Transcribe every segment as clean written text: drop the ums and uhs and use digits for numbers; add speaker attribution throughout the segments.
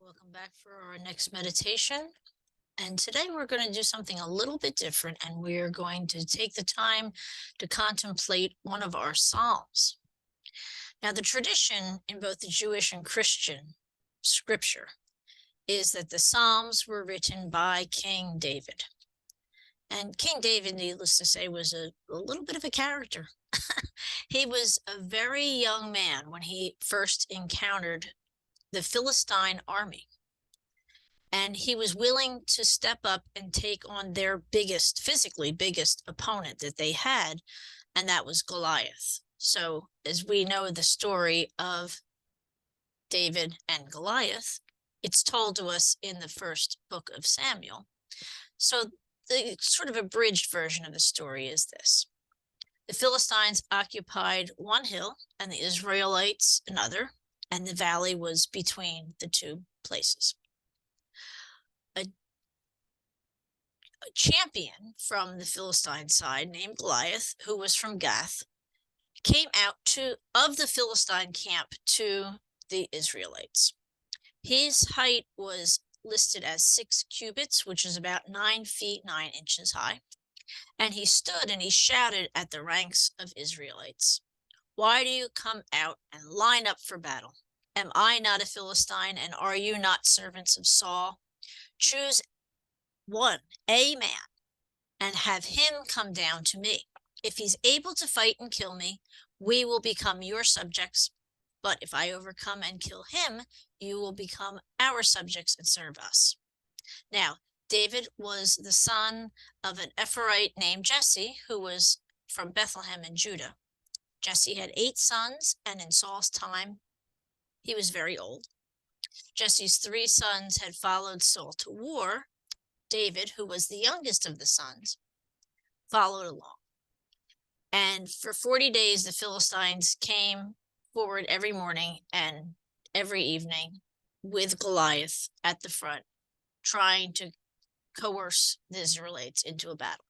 Speaker 1: Welcome back for our next meditation. And today we're going to do something a little bit different, and we're going to take the time to contemplate one of our Psalms. Now, the tradition in both the Jewish and Christian scripture is that the Psalms were written by King David. And King David, needless to say, was a little bit of a character. He was a very young man when he first encountered the Philistine army. And he was willing to step up and take on their physically biggest opponent that they had, and that was Goliath. So, as we know the story of David and Goliath, it's told to us in the first book of Samuel. So, the sort of abridged version of the story is this. The Philistines occupied one hill and the Israelites another, and the valley was between the two places. A champion from the Philistine side named Goliath, who was from Gath, came out of the Philistine camp to the Israelites. His height was listed as 6 cubits, which is about 9 feet 9 inches high. And he stood and he shouted at the ranks of Israelites, "Why do you come out and line up for battle? Am I not a Philistine, and are you not servants of Saul? Choose a man, and have him come down to me. If he's able to fight and kill me, we will become your subjects. But if I overcome and kill him, you will become our subjects and serve us." Now, David was the son of an Ephraite named Jesse, who was from Bethlehem in Judah. Jesse had 8 sons, and in Saul's time, he was very old. Jesse's 3 sons had followed Saul to war. David, who was the youngest of the sons, followed along. And for 40 days, the Philistines came forward every morning and every evening with Goliath at the front, trying to coerce the Israelites into a battle.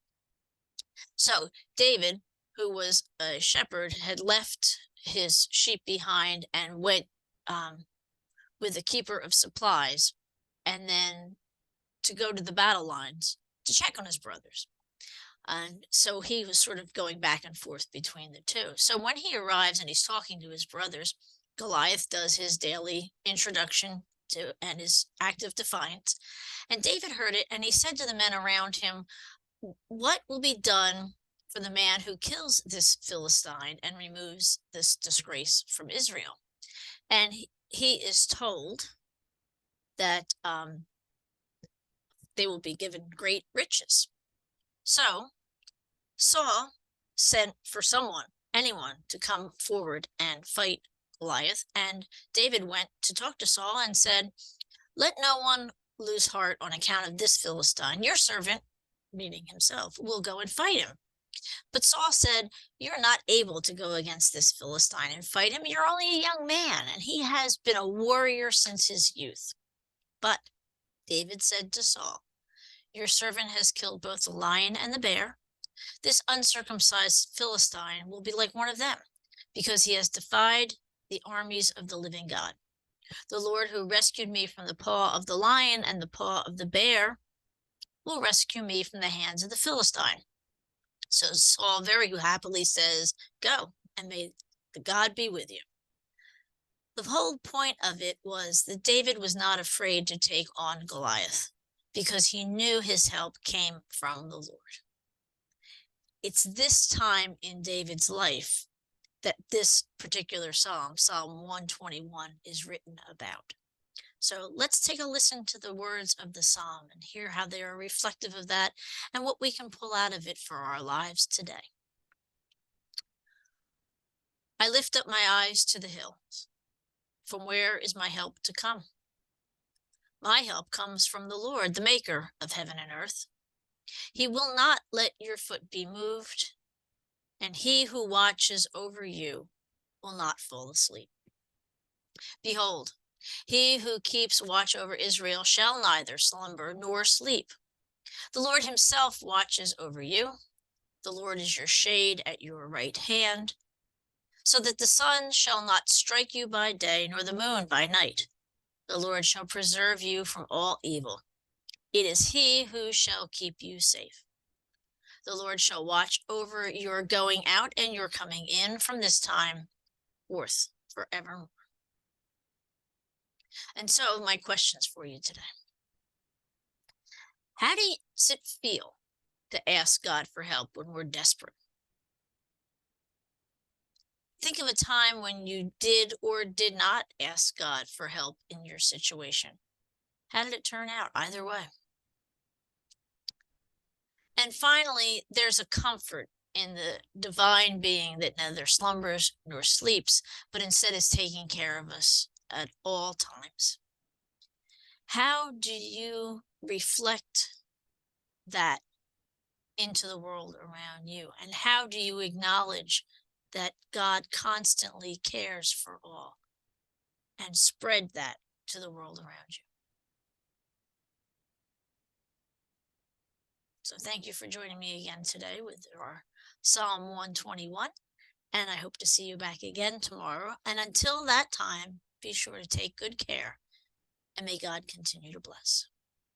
Speaker 1: So David, who was a shepherd, had left his sheep behind and went with the keeper of supplies, and then to go to the battle lines to check on his brothers. And so he was sort of going back and forth between the two. So when he arrives and he's talking to his brothers, Goliath does his daily introduction and his act of defiance. And David heard it, and he said to the men around him, "What will be done for the man who kills this Philistine and removes this disgrace from Israel?" And he is told that they will be given great riches. So Saul sent for anyone, to come forward and fight Goliath. And David went to talk to Saul and said, "Let no one lose heart on account of this Philistine. Your servant," meaning himself, "will go and fight him." But Saul said, "You're not able to go against this Philistine and fight him. You're only a young man, and he has been a warrior since his youth." But David said to Saul, "Your servant has killed both the lion and the bear. This uncircumcised Philistine will be like one of them, because he has defied the armies of the living God. The Lord who rescued me from the paw of the lion and the paw of the bear will rescue me from the hands of the Philistine." So Saul very happily says, "Go, and may the God be with you." The whole point of it was that David was not afraid to take on Goliath, because he knew his help came from the Lord. It's this time in David's life that this particular psalm, Psalm 121, is written about. So let's take a listen to the words of the psalm and hear how they are reflective of that and what we can pull out of it for our lives today. I lift up my eyes to the hills. From where is my help to come? My help comes from the Lord, the maker of heaven and earth. He will not let your foot be moved, and he who watches over you will not fall asleep. Behold, he who keeps watch over Israel shall neither slumber nor sleep. The Lord himself watches over you. The Lord is your shade at your right hand, so that the sun shall not strike you by day, nor the moon by night. The Lord shall preserve you from all evil. It is he who shall keep you safe. The Lord shall watch over your going out and your coming in from this time forth forevermore. And so my questions for you today. How does it feel to ask God for help when we're desperate? Think of a time when you did or did not ask God for help in your situation. How did it turn out either way? And finally, there's a comfort in the divine being that neither slumbers nor sleeps, but instead is taking care of us at all times. How do you reflect that into the world around you? And how do you acknowledge that God constantly cares for all and spread that to the world around you? So thank you for joining me again today with our Psalm 121. And I hope to see you back again tomorrow. And until that time, be sure to take good care and may God continue to bless.